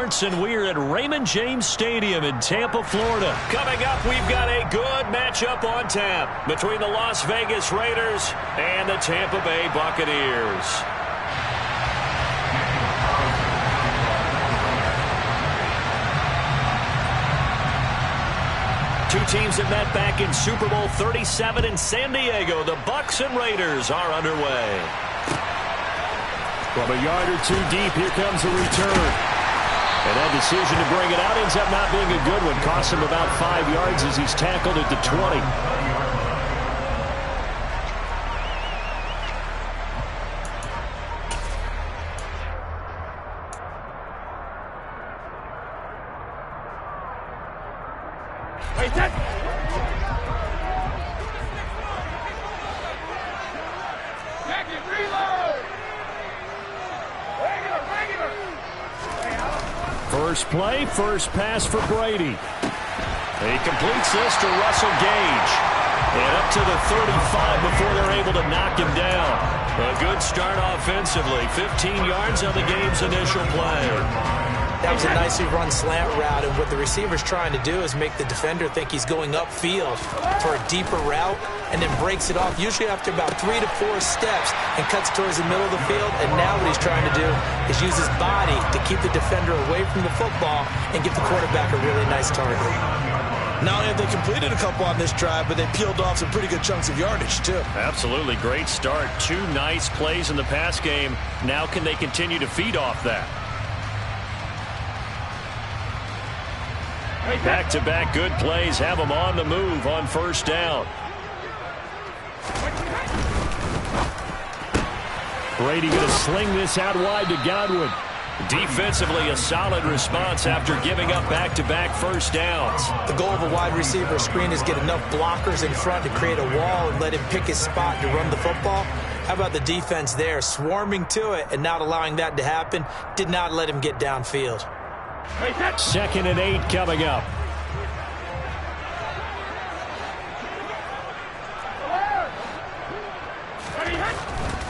starts, and we're at Raymond James Stadium in Tampa, Florida. Coming up, we've got a good matchup on tap between the Las Vegas Raiders and the Tampa Bay Buccaneers. Two teams that met back in Super Bowl 37 in San Diego. The Bucs and Raiders are underway. From a yard or two deep, here comes a return. And that decision to bring it out ends up not being a good one. Costs him about 5 yards as he's tackled at the 20. First play, first pass for Brady. He completes this to Russell Gage. And up to the 35 before they're able to knock him down. A good start offensively. 15 yards on the game's initial play. That was a nicely run slant route, and what the receiver's trying to do is make the defender think he's going upfield for a deeper route, and then breaks it off, usually after about 3 to 4 steps, and cuts towards the middle of the field. And now what he's trying to do is use his body to keep the defender away from the football and give the quarterback a really nice target. Not only have they completed a couple on this drive, but they peeled off some pretty good chunks of yardage, too. Absolutely great start. 2 nice plays in the pass game. Now can they continue to feed off that? Back-to-back good plays have them on the move on first down. Brady going to sling this out wide to Godwin. Defensively, a solid response after giving up back-to-back first downs. The goal of a wide receiver screen is get enough blockers in front to create a wall and let him pick his spot to run the football. How about the defense there, swarming to it and not allowing that to happen? Did not let him get downfield. 2nd and 8 coming up.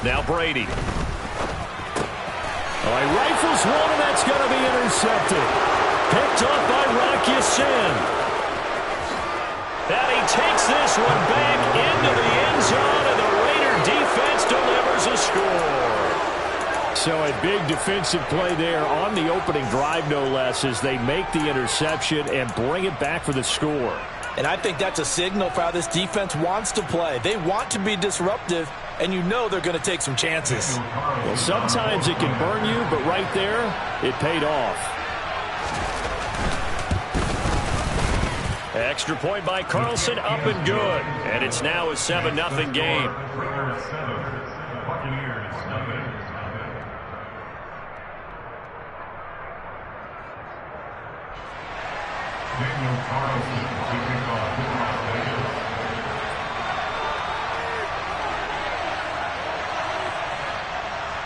Now Brady. Oh, he rifles one, and that's going to be intercepted. Picked off by Rock Ya-Sin. And he takes this one back into the end zone, and the Raider defense delivers a score. So a big defensive play there on the opening drive, no less, as they make the interception and bring it back for the score. And I think that's a signal for how this defense wants to play. They want to be disruptive, and you know they're going to take some chances. Well, sometimes it can burn you, but right there, it paid off. Extra point by Carlson, up and good. And it's now a 7-0 game.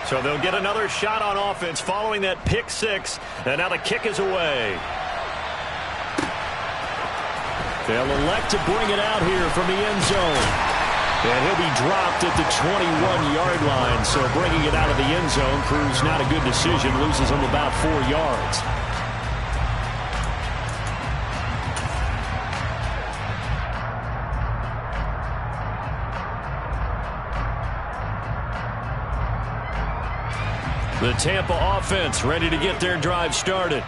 So they'll get another shot on offense following that pick 6. And now the kick is away. They'll elect to bring it out here from the end zone. And he'll be dropped at the 21-yard line. So bringing it out of the end zone proves not a good decision. Loses him about 4 yards. The Tampa offense ready to get their drive started.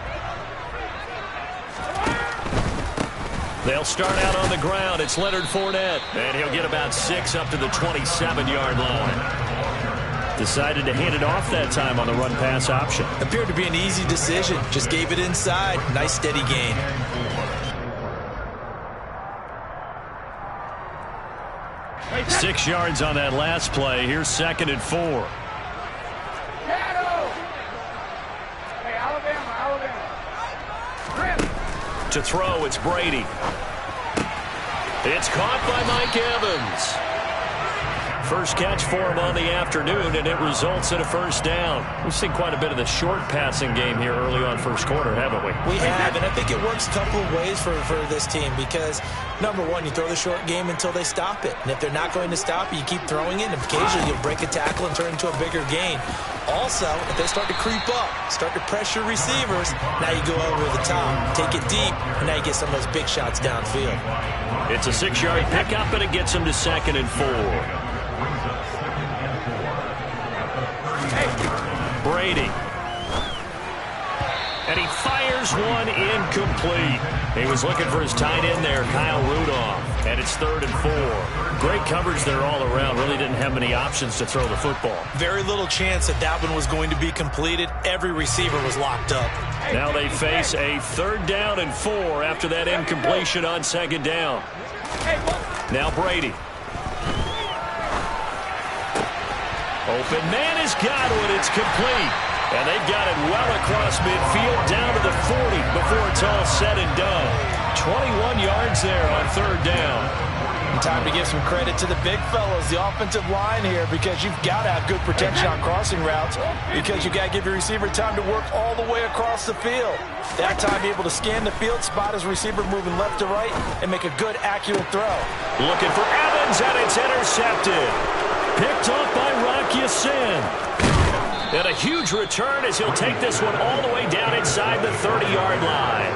They'll start out on the ground. It's Leonard Fournette. And he'll get about 6 up to the 27-yard line. Decided to hand it off that time on the run-pass option. Appeared to be an easy decision. Just gave it inside. Nice steady gain. Hey, 6 yards on that last play. Here's 2nd and 4. To throw, it's Brady. It's caught by Mike Evans. First catch for him on the afternoon, and it results in a first down. We've seen quite a bit of the short passing game here early on first quarter, haven't we? We have, and I think it works a couple of ways for this team because, number one, you throw the short game until they stop it. And if they're not going to stop it, you keep throwing it, and occasionally you'll break a tackle and turn it into a bigger gain. Also, if they start to creep up, start to pressure receivers, now you go over the top, take it deep, and now you get some of those big shots downfield. It's a 6-yard pickup, and it gets him to 2nd and 4. Brady. And he fires one incomplete. He was looking for his tight end there, Kyle Rudolph. And it's 3rd and 4. Great coverage there all around. Really didn't have many options to throw the football. Very little chance that one was going to be completed. Every receiver was locked up. Now they face a 3rd down and 4 after that incompletion on 2nd down. Now Brady. Open man has got one. It's complete. And they've got it well across midfield down to the 40 before it's all said and done. 21 yards there on 3rd down. And time to give some credit to the big fellows, the offensive line here, because you've got to have good protection on crossing routes because you've got to give your receiver time to work all the way across the field. That time, be able to scan the field, spot his receiver moving left to right, and make a good, accurate throw. Looking for Evans, and it's intercepted. Picked off by Rock Ya-Sin. And a huge return as he'll take this one all the way down inside the 30-yard line.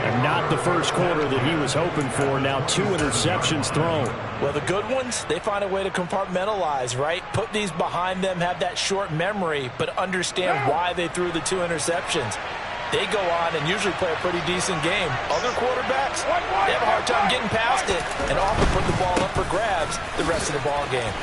And not the first quarter that he was hoping for. Now 2 interceptions thrown. Well, the good ones, they find a way to compartmentalize, right? Put these behind them, have that short memory, but understand why they threw the 2 interceptions. They go on and usually play a pretty decent game. Other quarterbacks, they have a hard time getting past it and often put the ball up for grabs the rest of the ball game.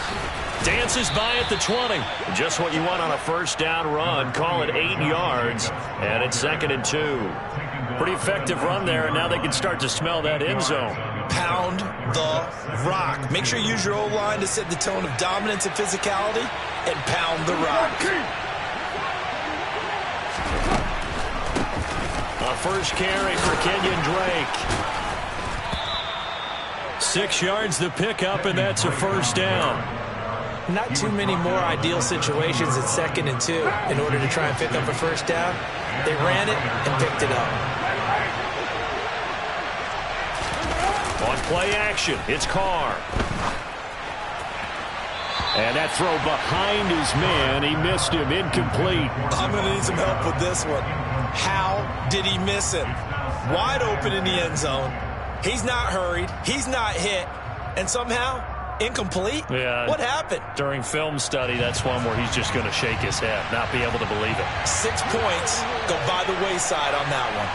Dances by at the 20. Just what you want on a first down run. Call it 8 yards, and it's 2nd and 2. Pretty effective run there, and now they can start to smell that end zone. Pound the rock. Make sure you use your O-line to set the tone of dominance and physicality, and pound the rock. A first carry for Kenyon Drake. 6 yards the pickup, and that's a first down. Not too many more ideal situations at 2nd and 2 in order to try and pick up a first down. They ran it and picked it up. On play action, it's Carr. And that throw behind his man, he missed him, incomplete. I'm going to need some help with this one. How did he miss him? Wide open in the end zone. He's not hurried. He's not hit. And somehow, incomplete? Yeah. What happened? During film study, that's one where he's just going to shake his head, not be able to believe it. 6 points go by the wayside on that one.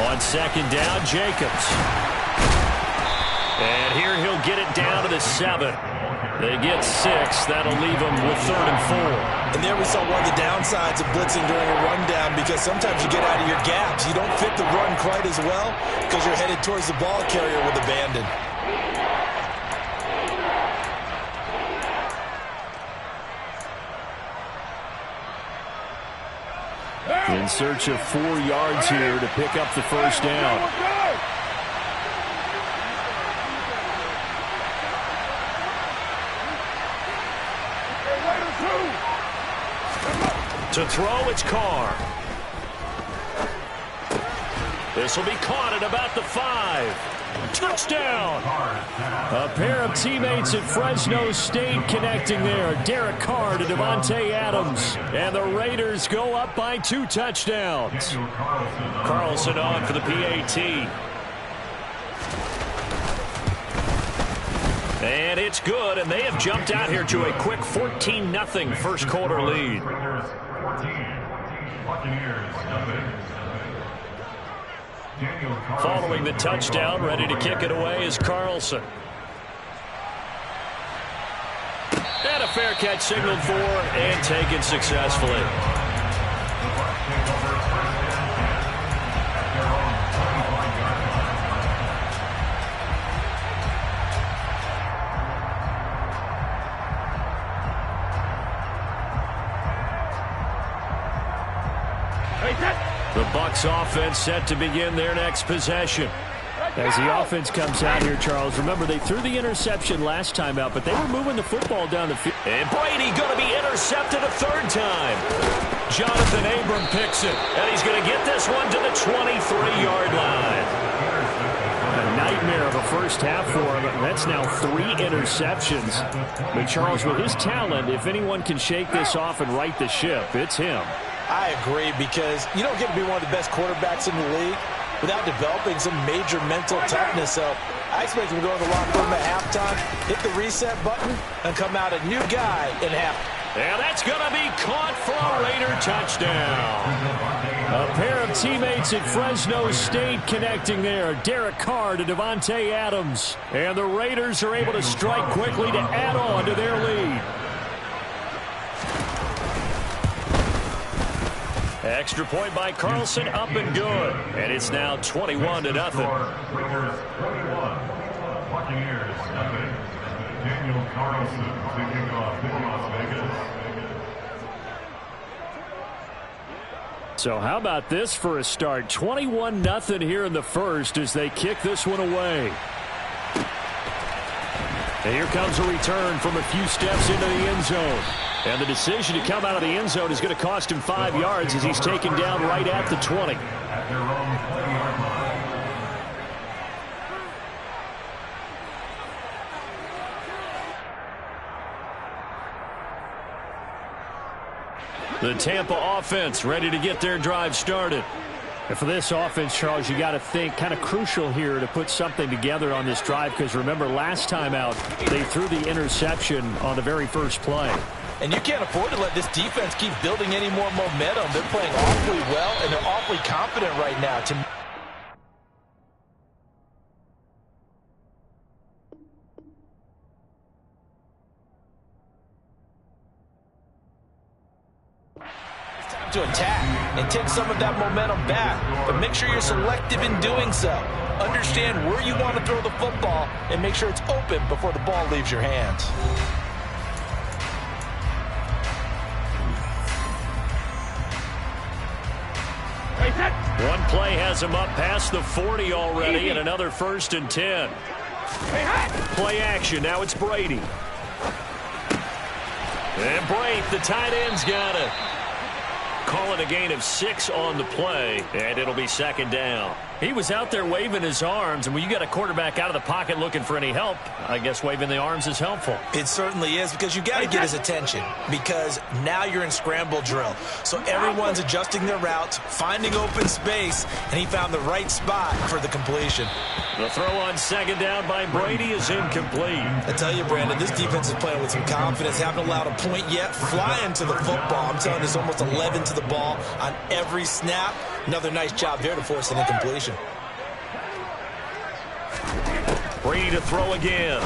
On 2nd down, Jacobs. And here he'll get it down to the 7. They get 6. That'll leave them with 3rd and 4. And there we saw one of the downsides of blitzing during a rundown because sometimes you get out of your gaps. You don't fit the run quite as well because you're headed towards the ball carrier with abandon. In search of 4 yards here to pick up the first down. To throw, it's Carr. This will be caught at about the 5. Touchdown! A pair of teammates at Fresno State connecting there. Derek Carr to Devontae Adams. And the Raiders go up by 2 touchdowns. Carlson on for the PAT. And it's good, and they have jumped out here to a quick 14-0 first quarter lead. Following the touchdown, ready to kick it away is Carlson. And a fair catch signaled for and taken successfully. The Bucs offense set to begin their next possession. As the offense comes out here, Charles, remember they threw the interception last time out, but they were moving the football down the field. And Brady going to be intercepted a third time. Jonathan Abram picks it, and he's going to get this one to the 23-yard line. A nightmare of a first half for him. That's now 3 interceptions. But Charles, with his talent, if anyone can shake this off and right the ship, it's him. I agree, because you don't get to be one of the best quarterbacks in the league without developing some major mental toughness. So I expect him to go in the locker room at halftime, hit the reset button, and come out a new guy in half. And that's going to be caught for a Raider touchdown. A pair of teammates at Fresno State connecting there. Derek Carr to Devontae Adams. And the Raiders are able to strike quickly to add on to their lead. Extra point by Carlson, up and good. And it's now 21-0. Raiders 21, Buccaneers nothing. Daniel Carlson taking off in Las Vegas. So how about this for a start? 21-0 here in the first as they kick this one away. And here comes a return from a few steps into the end zone. And the decision to come out of the end zone is going to cost him 5 yards as he's taken down right at the 20. At their own 20-yard line. The Tampa offense ready to get their drive started. And for this offense, Charles, you got to think kind of crucial here to put something together on this drive, because remember last time out they threw the interception on the very first play. And you can't afford to let this defense keep building any more momentum. They're playing awfully well, and they're awfully confident right now. It's time to attack and take some of that momentum back, but make sure you're selective in doing so. Understand where you want to throw the football and make sure it's open before the ball leaves your hands. One play has him up past the 40 already, and another 1st and 10. Play action. Now it's Brady. And Brady, the tight end's got it. Calling a gain of 6 on the play, and it'll be 2nd down. He was out there waving his arms, and when you got a quarterback out of the pocket looking for any help, I guess waving the arms is helpful. It certainly is, because you got to get his attention, because now you're in scramble drill. So everyone's adjusting their routes, finding open space, and he found the right spot for the completion. The throw on 2nd down by Brady is incomplete. I tell you, Brandon, this defense is playing with some confidence. Haven't allowed a point yet. Flying to the football. I'm telling you, it's almost 11 to the ball on every snap. Another nice job there to force an incompletion. Brady to throw again.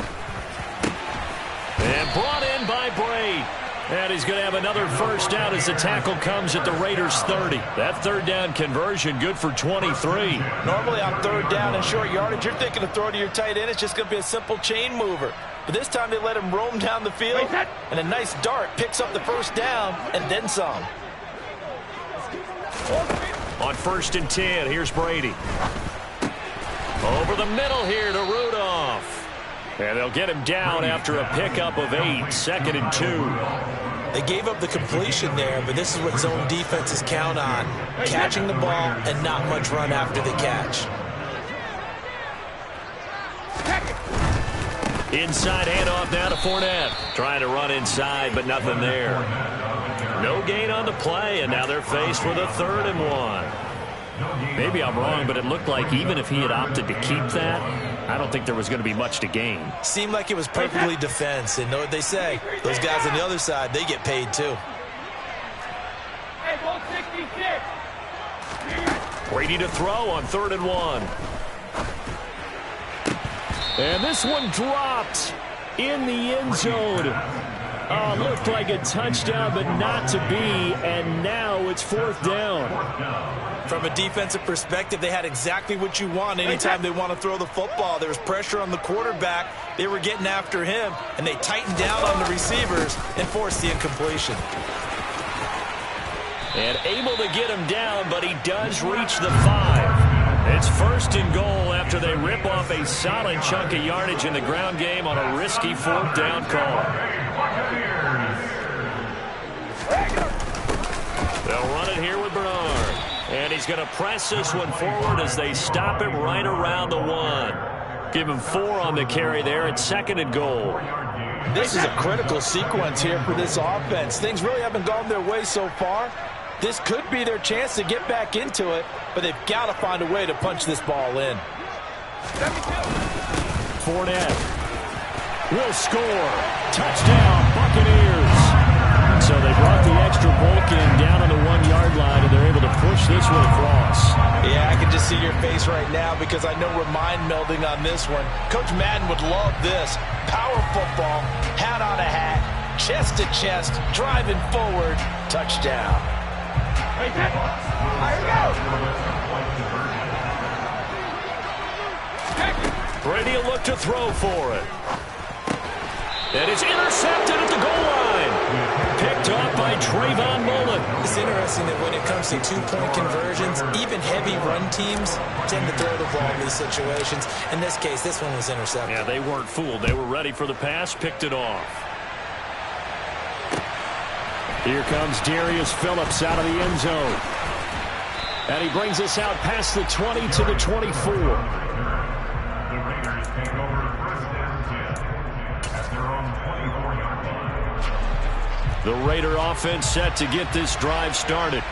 And brought in by Brady. And he's going to have another 1st down as the tackle comes at the Raiders' 30. That 3rd down conversion good for 23. Normally on 3rd down and short yardage, you're thinking to throw to your tight end. It's just going to be a simple chain mover. But this time they let him roam down the field, and a nice dart picks up the 1st down and then some. On 1st and 10, here's Brady. Over the middle here to Rudolph. And they'll get him down after a pickup of 8, 2nd and 2. They gave up the completion there, but this is what zone defenses count on. Catching the ball and not much run after the catch. Inside handoff now to Fournette. Trying to run inside, but nothing there. No gain on the play, and now they're faced with a 3rd and 1. Maybe I'm wrong, but it looked like even if he had opted to keep that, I don't think there was going to be much to gain. Seemed like it was perfectly defense, and know what they say. Those guys on the other side, they get paid too. Brady to throw on 3rd and 1. And this one dropped in the end zone. Looked like a touchdown, but not to be, and now it's 4th down. From a defensive perspective, they had exactly what you want anytime they want to throw the football. There was pressure on the quarterback. They were getting after him, and they tightened down on the receivers and forced the incompletion. And able to get him down, but he does reach the 5. It's 1st and goal after they rip off a solid chunk of yardage in the ground game on a risky 4th down call. They'll run it here with Bernard. And he's going to press this one forward as they stop it right around the 1. Give him 4 on the carry there at 2nd and goal. This is a critical sequence here for this offense. Things really haven't gone their way so far. This could be their chance to get back into it, but they've got to find a way to punch this ball in. Fournette will score. Touchdown, Buccaneers. So they brought the extra bulk in down on the 1-yard line, and they're able to push this one across. Yeah, I can just see your face right now because I know we're mind melding on this one. Coach Madden would love this. Power football, hat on a hat, chest to chest, driving forward, touchdown. Here we go. Brady a look to throw for it. And it's intercepted at the goal line. Picked off by Trayvon Mullen. It's interesting that when it comes to two-point conversions, even heavy run teams tend to throw the ball in these situations. In this case, this one was intercepted. Yeah, they weren't fooled. They were ready for the pass, picked it off. Here comes Darius Phillips out of the end zone. And he brings us out past the 20 to the 24. The Raiders take over 1st and 10 at their own 24-yard line. The Raider offense set to get this drive started.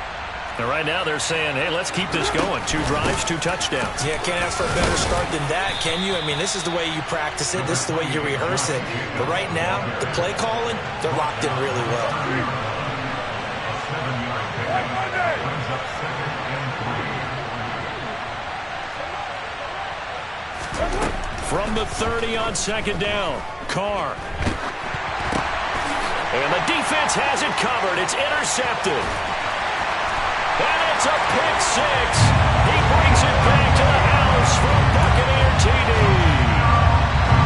And right now they're saying, hey, let's keep this going. 2 drives, 2 touchdowns. Yeah, can't ask for a better start than that, can you? I mean, this is the way you practice it. This is the way you rehearse it. But right now, the play calling, they're locked in really well. From the 30 on 2nd down, Carr. And the defense has it covered. It's intercepted. And it's a pick 6. He brings it back to the house for Buccaneer TD.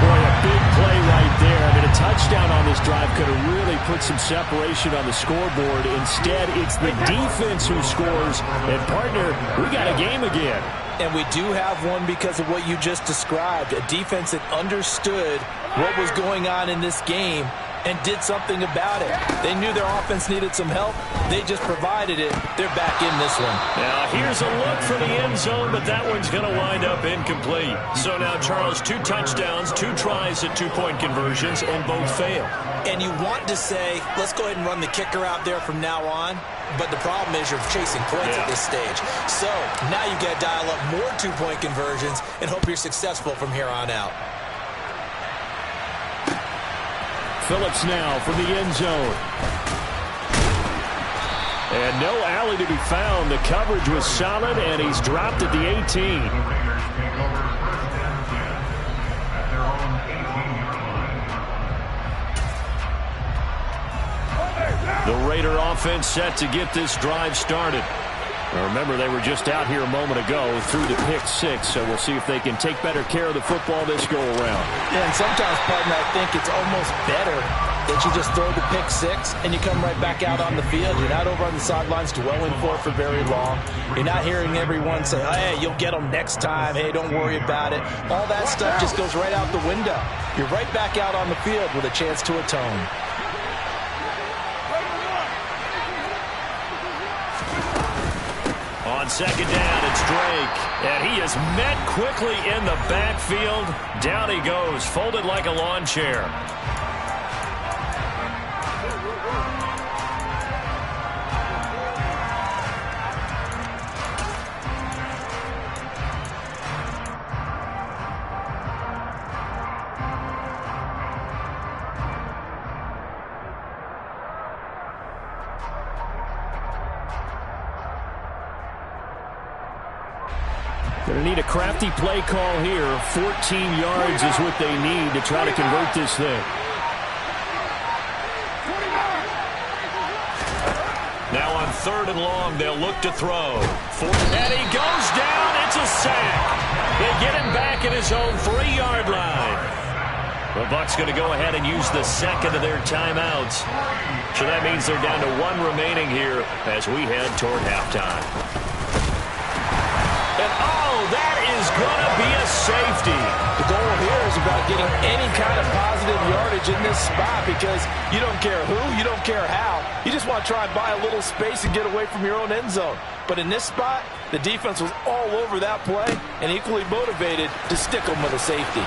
Boy, a big play right there. I mean, a touchdown on this drive could have really put some separation on the scoreboard. Instead, it's the defense who scores. And, partner, we got a game again. And we do have one because of what you just described. A defense that understood what was going on in this game and did something about it. They knew their offense needed some help. They just provided it. They're back in this one. Now, here's a look for the end zone, but that one's going to wind up incomplete. So now, Charles, 2 touchdowns, 2 tries at 2-point conversions, and both fail. And you want to say, let's go ahead and run the kicker out there from now on. But the problem is you're chasing points at this stage. So now you got to dial up more 2-point conversions and hope you're successful from here on out. Phillips now from the end zone. And no alley to be found. The coverage was solid, and he's dropped at the 18. The Raiders take over 1st and 10 at their own 18-yard line. The Raider offense set to get this drive started. Now remember, they were just out here a moment ago through the pick 6, so we'll see if they can take better care of the football this go-around. Yeah, and sometimes, partner, I think it's almost better that you just throw the pick 6 and you come right back out on the field. You're not over on the sidelines dwelling for very long. You're not hearing everyone say, hey, you'll get them next time. Hey, don't worry about it. All that stuff just goes right out the window. You're right back out on the field with a chance to atone. On 2nd down, it's Drake. And he is met quickly in the backfield. Down he goes, folded like a lawn chair. Going to need a crafty play call here. 14 yards is what they need to try to convert this thing. Now on 3rd and long, they'll look to throw. And he goes down. It's a sack. They get him back at his own 3-yard line. The Bucs going to go ahead and use the second of their timeouts. So that means they're down to 1 remaining here as we head toward halftime. And, oh, that is going to be a safety. The goal here is about getting any kind of positive yardage in this spot because you don't care who, you don't care how. You just want to try and buy a little space and get away from your own end zone. But in this spot, the defense was all over that play and equally motivated to stick them with a safety.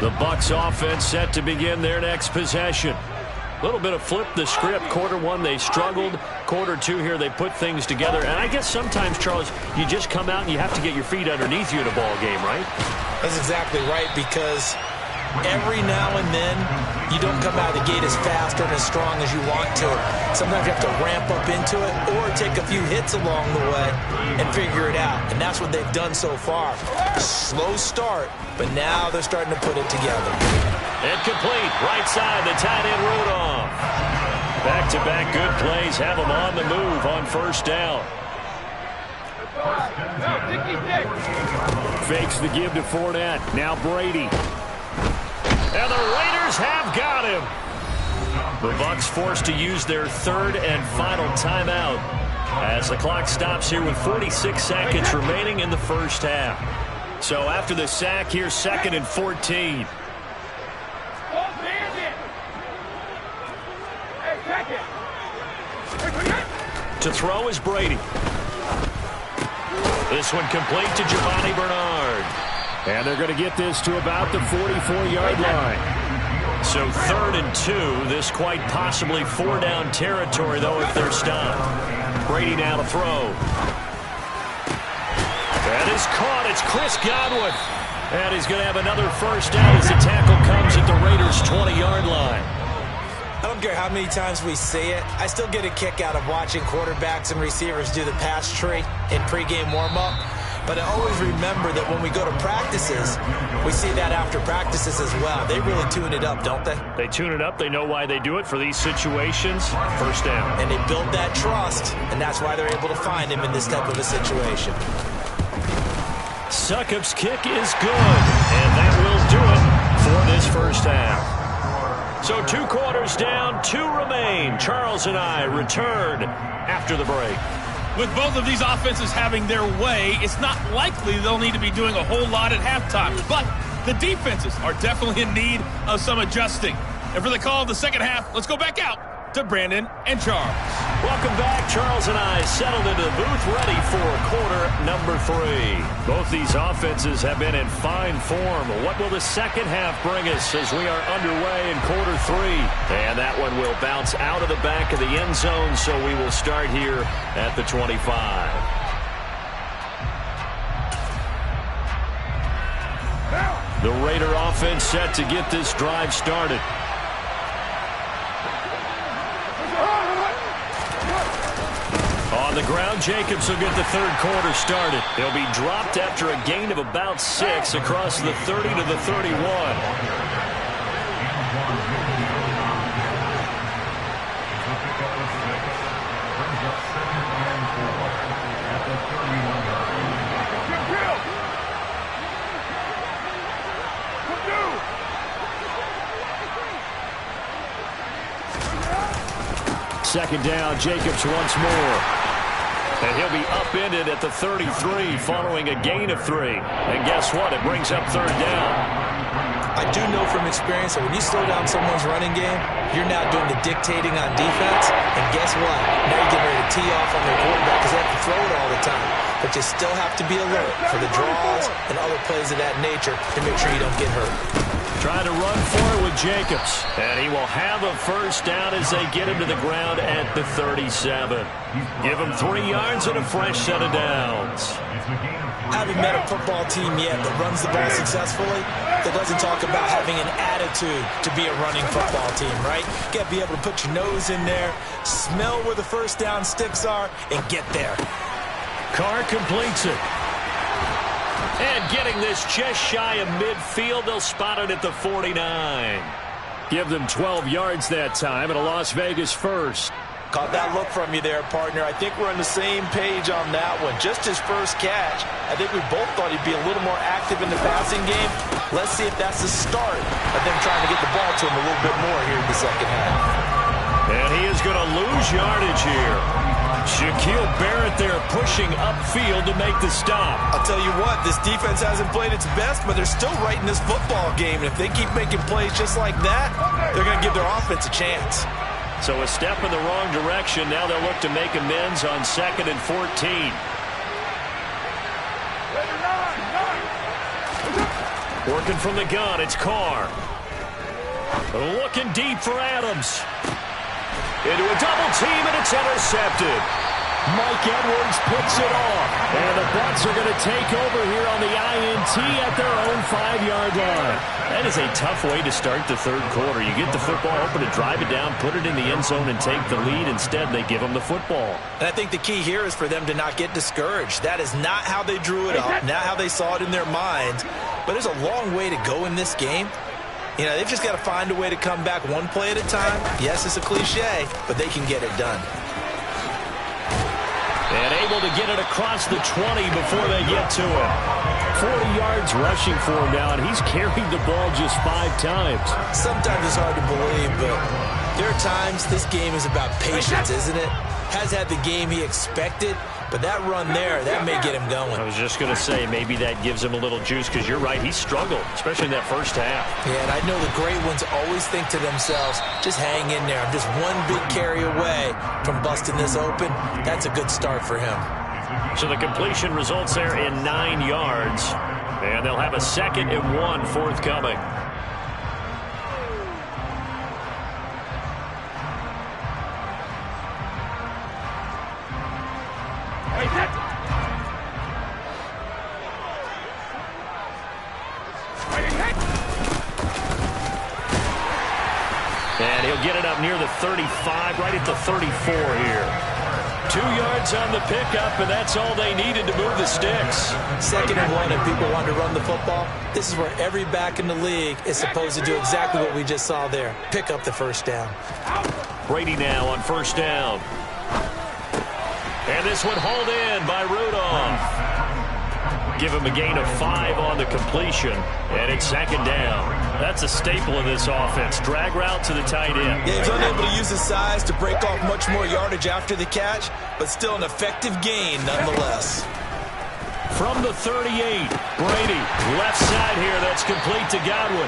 The Bucs offense set to begin their next possession. A little bit of flip the script. Quarter one, they struggled. Quarter two here, they put things together. And I guess sometimes, Charles, you just come out and you have to get your feet underneath you in a ball game, right? That's exactly right, because every now and then you don't come out of the gate as fast or as strong as you want to. Sometimes you have to ramp up into it or take a few hits along the way and figure it out. And that's what they've done so far. Slow start, but now they're starting to put it together. Incomplete. Right side, the tight end Rudolph. Back-to-back good plays have them on the move on first down. Fakes the give to Fournette. Now Brady. And the Raiders have got him. The Bucs forced to use their third and final timeout as the clock stops here with 46 seconds remaining in the first half. So after the sack, here's 2nd and 14. To throw is Brady. This one complete to Giovanni Bernard. And they're going to get this to about the 44-yard line. So 3rd and 2. This quite possibly 4-down territory, though, if they're stopped. Brady now to throw. That is caught. It's Chris Godwin. And he's going to have another first down as the tackle comes at the Raiders' 20-yard line. I don't care how many times we say it, I still get a kick out of watching quarterbacks and receivers do the pass tree in pregame warm-up. But I always remember that when we go to practices, we see that after practices as well. They really tune it up, don't they? They tune it up. They know why they do it for these situations. First down. And they build that trust, and that's why they're able to find him in this type of a situation. Succop's kick is good, and that will do it for this first half. So 2 quarters down, 2 remain. Charles and I return after the break. With both of these offenses having their way, it's not likely they'll need to be doing a whole lot at halftime. But the defenses are definitely in need of some adjusting. And for the call of the second half, let's go back out to Brandon and Charles. Welcome back. Charles and I settled into the booth, ready for quarter number 3. Both these offenses have been in fine form. What will the second half bring us as we are underway in quarter 3? And that one will bounce out of the back of the end zone, so we will start here at the 25. The Raider offense set to get this drive started. On the ground, Jacobs will get the third quarter started. He'll be dropped after a gain of about 6 across the 30 to the 31. Second down, Jacobs once more. And he'll be upended at the 33 following a gain of 3. And guess what? It brings up third down. I do know from experience that when you slow down someone's running game, you're now doing the dictating on defense. And guess what? Now you're getting ready to tee off on their quarterback because they have to throw it all the time. But you still have to be alert for the draws and other plays of that nature to make sure you don't get hurt. Trying to run for it with Jacobs. And he will have a first down as they get him to the ground at the 37. Give him 3 yards and a fresh set of downs. I haven't met a football team yet that runs the ball successfully that doesn't talk about having an attitude to be a running football team, right? You got to be able to put your nose in there, smell where the first down sticks are, and get there. Carr completes it. And getting this just shy of midfield, they'll spot it at the 49. Give them 12 yards that time, and a Las Vegas first. Caught that look from you there, partner. I think we're on the same page on that one. Just his first catch. I think we both thought he'd be a little more active in the passing game. Let's see if that's the start of them trying to get the ball to him a little bit more here in the second half. And he is going to lose yardage here. Shaquille Barrett there pushing upfield to make the stop. I'll tell you what, this defense hasn't played its best, but they're still right in this football game. And if they keep making plays just like that, they're going to give their offense a chance. So a step in the wrong direction. Now they'll look to make amends on 2nd and 14. Working from the gun, it's Carr. Looking deep for Adams. Into a double team, and it's intercepted. Mike Edwards picks it off. And the Bucs are going to take over here on the INT at their own 5-yard line. That is a tough way to start the third quarter. You get the football open to drive it down, put it in the end zone, and take the lead. Instead, they give them the football. And I think the key here is for them to not get discouraged. That is not how they drew it up, not how they saw it in their minds. But there's a long way to go in this game. You know, they've just got to find a way to come back one play at a time. Yes, it's a cliche, but they can get it done. And able to get it across the 20 before they get to him. 40 yards rushing for him now, and he's carried the ball just 5 times. Sometimes it's hard to believe, but there are times this game is about patience, isn't it? Has had the game he expected, but that run there, that may get him going. I was just going to say, maybe that gives him a little juice, because you're right, he struggled, especially in that first half. Yeah, and I know the great ones always think to themselves, just hang in there. I'm just one big carry away from busting this open. That's a good start for him. So the completion results there in 9 yards, and they'll have a 2nd and 1 forthcoming. And he'll get it up near the 35, right at the 34 here. 2 yards on the pickup, and that's all they needed to move the sticks. 2nd and 1, and people want to run the football. This is where every back in the league is supposed to do exactly what we just saw there. Pick up the first down. Brady now on first down. And this one hauled in by Rudolph. Give him a gain of 5 on the completion, and it's 2nd down. That's a staple of this offense. Drag route to the tight end. Yeah, he's unable to use his size to break off much more yardage after the catch, but still an effective gain nonetheless. From the 38, Brady, left side here, that's complete to Godwin.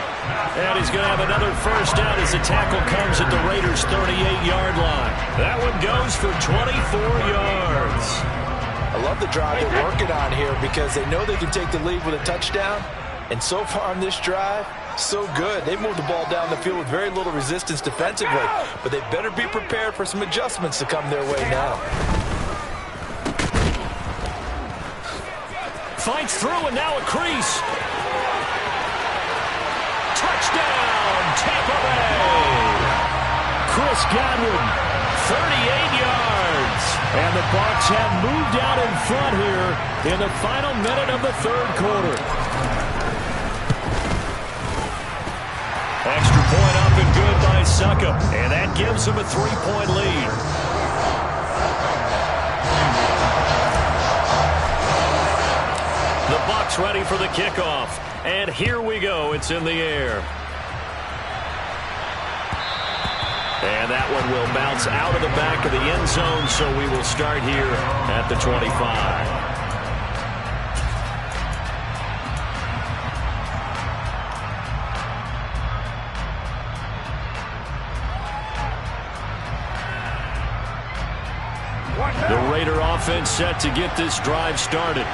And he's going to have another first down as the tackle comes at the Raiders' 38-yard line. That one goes for 24 yards. I love the drive they're working on here because they know they can take the lead with a touchdown. And so far on this drive, so good. They've moved the ball down the field with very little resistance defensively. But they better be prepared for some adjustments to come their way now. Fights through, and now a crease. Touchdown, Tampa Bay. Chris Godwin, 38 yards. And the Bucs have moved out in front here in the final minute of the third quarter. Extra point up and good by Succop. And that gives them a 3-point lead. The Bucs ready for the kickoff. And here we go. It's in the air. And that one will bounce out of the back of the end zone, so we will start here at the 25. The Raider offense set to get this drive started.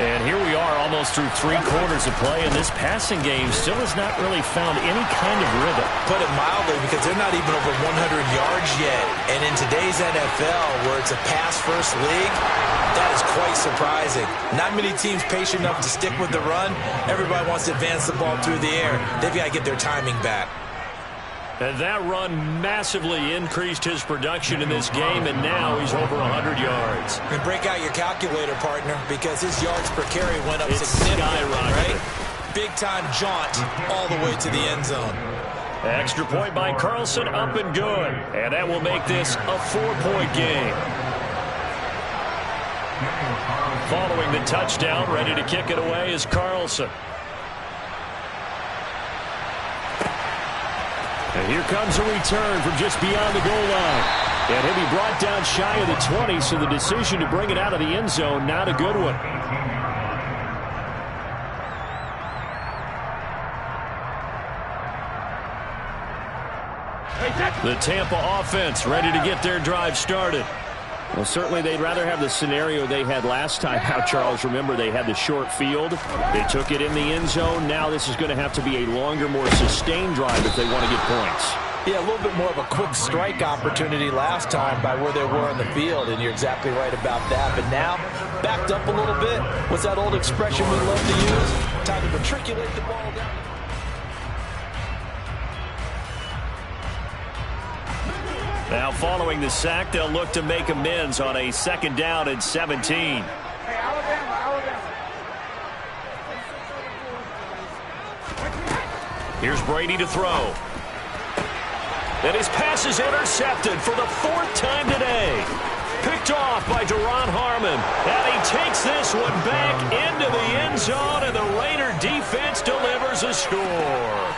And here we are almost through 3 quarters of play, and this passing game still has not really found any kind of rhythm. Put it mildly, because they're not even over 100 yards yet. And in today's NFL, where it's a pass-first league, that is quite surprising. Not many teams patient enough to stick with the run. Everybody wants to advance the ball through the air. They've got to get their timing back. And that run massively increased his production in this game, and now he's over 100 yards. And break out your calculator, partner, because his yards per carry went up it's significantly, skyrocketed. right? Big-time jaunt all the way to the end zone. Extra point by Carlson, up and good. And that will make this a 4-point game. Following the touchdown, ready to kick it away is Carlson. And here comes a return from just beyond the goal line. And he'll be brought down shy of the 20, so the decision to bring it out of the end zone, not a good one. The Tampa offense ready to get their drive started. Well, certainly they'd rather have the scenario they had last time out, Charles. Remember, they had the short field. They took it in the end zone. Now this is going to have to be a longer, more sustained drive if they want to get points. Yeah, a little bit more of a quick strike opportunity last time by where they were in the field, and you're exactly right about that. But now, backed up a little bit. What's that old expression we love to use? Time to matriculate the ball down. Now following the sack, they'll look to make amends on a 2nd down and 17. Here's Brady to throw. And his pass is intercepted for the 4th time today. Picked off by Duron Harmon. And he takes this one back into the end zone, and the Raider defense delivers a score.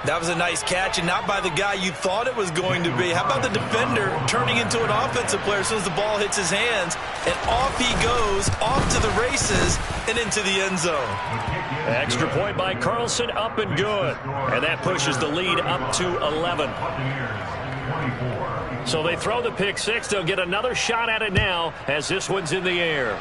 That was a nice catch, and not by the guy you thought it was going to be. How about the defender turning into an offensive player as soon as the ball hits his hands, and off he goes, off to the races, and into the end zone. Extra point by Carlson, up and good. And that pushes the lead up to 11. So they throw the pick six. They'll get another shot at it now as this one's in the air.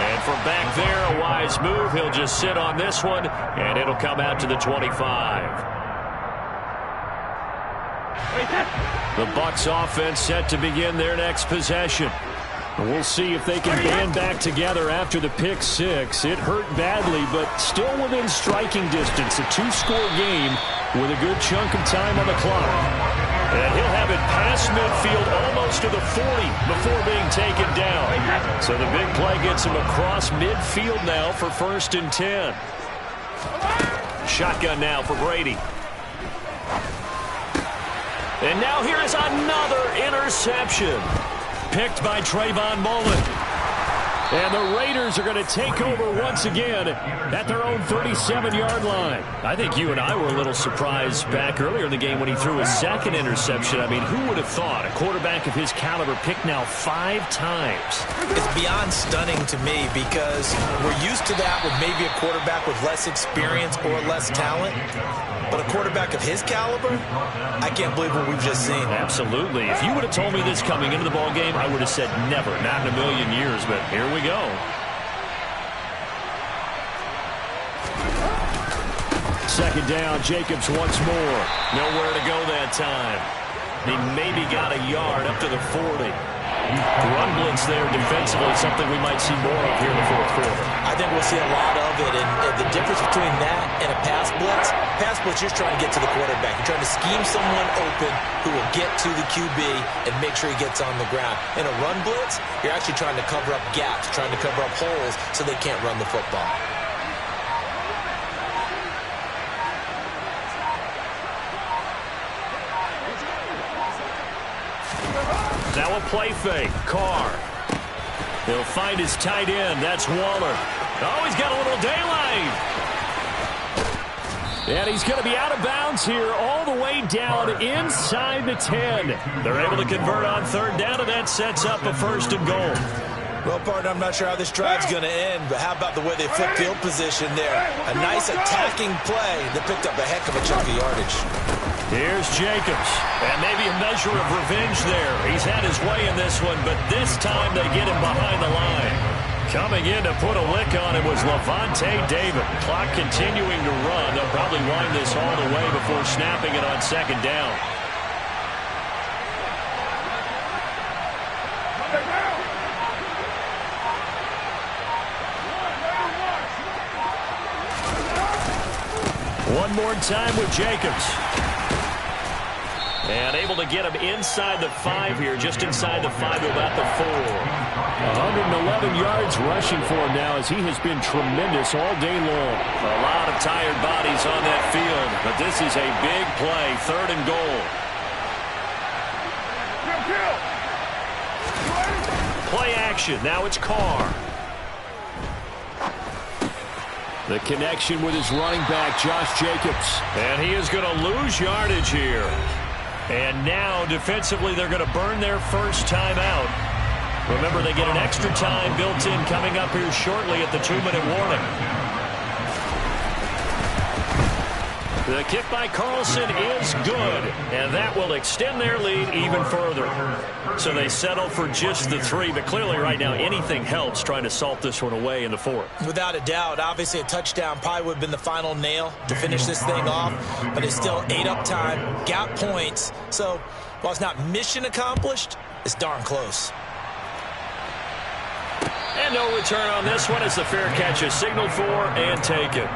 And from back there, a wise move. He'll just sit on this one, and it'll come out to the 25. The Bucs offense set to begin their next possession. We'll see if they can band back together after the pick six. It hurt badly, but still within striking distance. A 2-score game with a good chunk of time on the clock. And he'll have it past midfield almost to the 40 before being taken down. So the big play gets him across midfield now for 1st and 10. Shotgun now for Brady. And now here is another interception. Picked by Trayvon Mullen. And the Raiders are going to take over once again at their own 37-yard line. I think you and I were a little surprised back earlier in the game when he threw his 2nd interception. I mean, who would have thought a quarterback of his caliber picked now 5 times? It's beyond stunning to me because we're used to that with maybe a quarterback with less experience or less talent. But a quarterback of his caliber, I can't believe what we've just seen. Absolutely. If you would have told me this coming into the ball game, I would have said never, not in a million years. But here we go. Second down, Jacobs once more. Nowhere to go that time. He maybe got a yard up to the 40. Run blitz there defensively, something we might see more of here in the 4th quarter. I think we'll see a lot of it, and the difference between that and a pass blitz, you're trying to get to the quarterback. You're trying to scheme someone open who will get to the QB and make sure he gets on the ground. In a run blitz, you're actually trying to cover up gaps, trying to cover up holes so they can't run the football. Now a play fake. Carr. He'll find his tight end. That's Waller. Oh, he's got a little daylight. And he's going to be out of bounds here all the way down inside the 10. They're able to convert on 3rd down, and that sets up a 1st and goal. Well, partner, I'm not sure how this drive's going to end, but how about the way they flip field position there? A nice attacking play that picked up a heck of a chunk of yardage. Here's Jacobs, and maybe a measure of revenge there. He's had his way in this one, but this time they get him behind the line. Coming in to put a lick on it was Levante David. Clock continuing to run. They'll probably wind this all the way before snapping it on 2nd down. One more time with Jacobs. And able to get him inside the 5 here, just inside the 5 to about the 4. 111 yards rushing for him now as he has been tremendous all day long. A lot of tired bodies on that field, but this is a big play, 3rd and goal. Play action, now it's Carr. The connection with his running back, Josh Jacobs. And he is going to lose yardage here. And now, defensively, they're going to burn their first time out. Remember, they get an extra time built in coming up here shortly at the 2-minute warning. The kick by Carlson is good, and that will extend their lead even further. So they settle for just the 3, but clearly right now anything helps trying to salt this one away in the 4th. Without a doubt, obviously a touchdown probably would have been the final nail to finish this thing off, but it's still 8 up time, got points. So while it's not mission accomplished, it's darn close. And no return on this one as the fair catch is signaled for and taken. The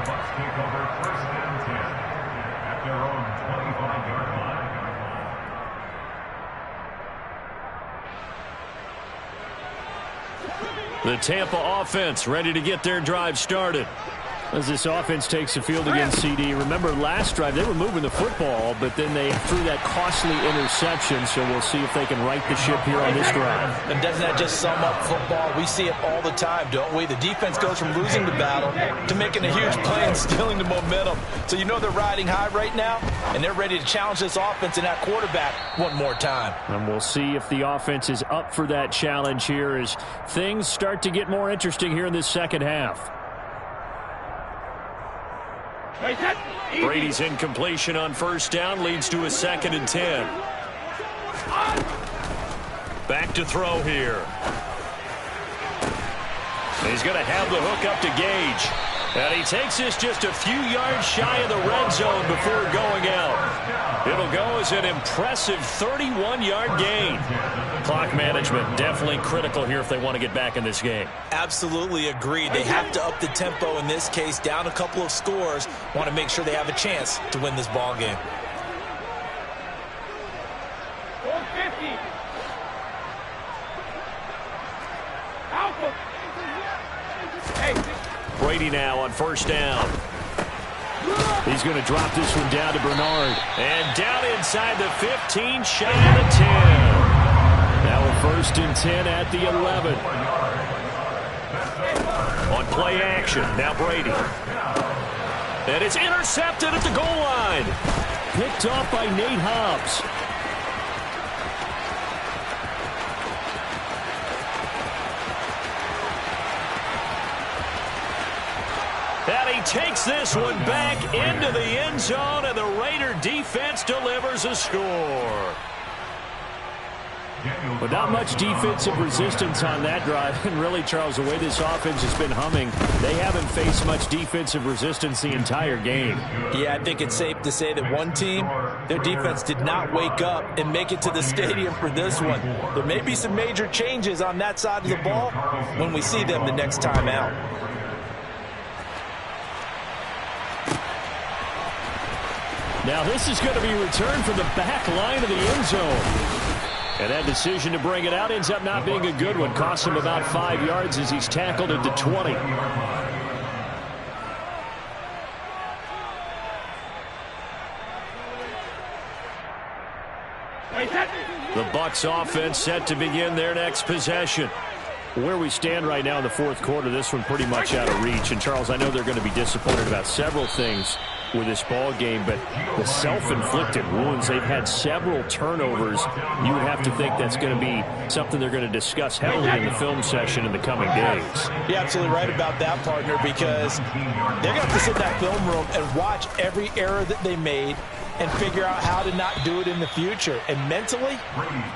Bucs take over 1st and 10 at their own 25-yard line. The Tampa offense ready to get their drive started. As this offense takes the field against CD, remember last drive they were moving the football, but then they threw that costly interception, so we'll see if they can right the ship here on this drive. And doesn't that just sum up football? We see it all the time, don't we? The defense goes from losing the battle to making a huge play and stealing the momentum. So you know they're riding high right now, and they're ready to challenge this offense and that quarterback one more time. And we'll see if the offense is up for that challenge here as things start to get more interesting here in this second half. Brady's incompletion on 1st down leads to a 2nd and 10. Back to throw here. He's going to have the hook up to Gage. And he takes this just a few yards shy of the red zone before going out. It'll go as an impressive 31-yard gain. Clock management definitely critical here if they want to get back in this game. Absolutely agreed. They have to up the tempo in this case, down a couple of scores. Want to make sure they have a chance to win this ball game. Brady now on 1st down. He's going to drop this one down to Bernard. And down inside the 15, shy of the 10. Now a 1st and 10 at the 11. On play action, now Brady. And it's intercepted at the goal line. Picked off by Nate Hobbs. And he takes this one back into the end zone, and the Raider defense delivers a score. But not much defensive resistance on that drive. And really, Charles, the way this offense has been humming, they haven't faced much defensive resistance the entire game. Yeah, I think it's safe to say that one team, their defense did not wake up and make it to the stadium for this one. There may be some major changes on that side of the ball when we see them the next time out. Now this is going to be returned from the back line of the end zone. And that decision to bring it out ends up not being a good one. Costs him about 5 yards as he's tackled at the 20. The Bucs offense set to begin their next possession. Where we stand right now in the 4th quarter, this one pretty much out of reach. And, Charles, I know they're going to be disappointed about several things with this ball game, but the self-inflicted wounds, they've had several turnovers. You would have to think that's going to be something they're going to discuss heavily in the film session in the coming days. You're absolutely right about that, partner, because they're going to have to sit in that film room and watch every error that they made and figure out how to not do it in the future. And mentally,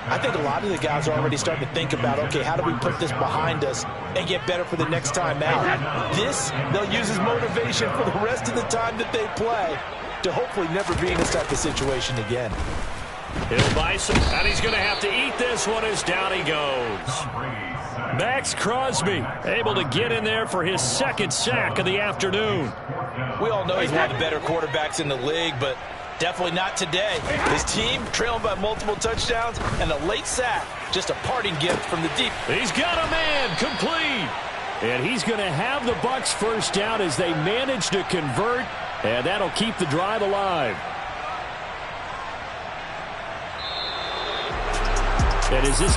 I think a lot of the guys are already starting to think about, okay, how do we put this behind us and get better for the next time out? This, they'll use as motivation for the rest of the time that they play to hopefully never be in this type of situation again. He'll buy some, and he's going to have to eat this one as down he goes. Max Crosby able to get in there for his 2nd sack of the afternoon. We all know he's one of the better quarterbacks in the league, but Definitely not today. His team trailing by multiple touchdowns, and a late sack, just a parting gift from the deep. He's got a man, complete. And he's going to have the Bucs first down as they manage to convert, and that'll keep the drive alive. And as this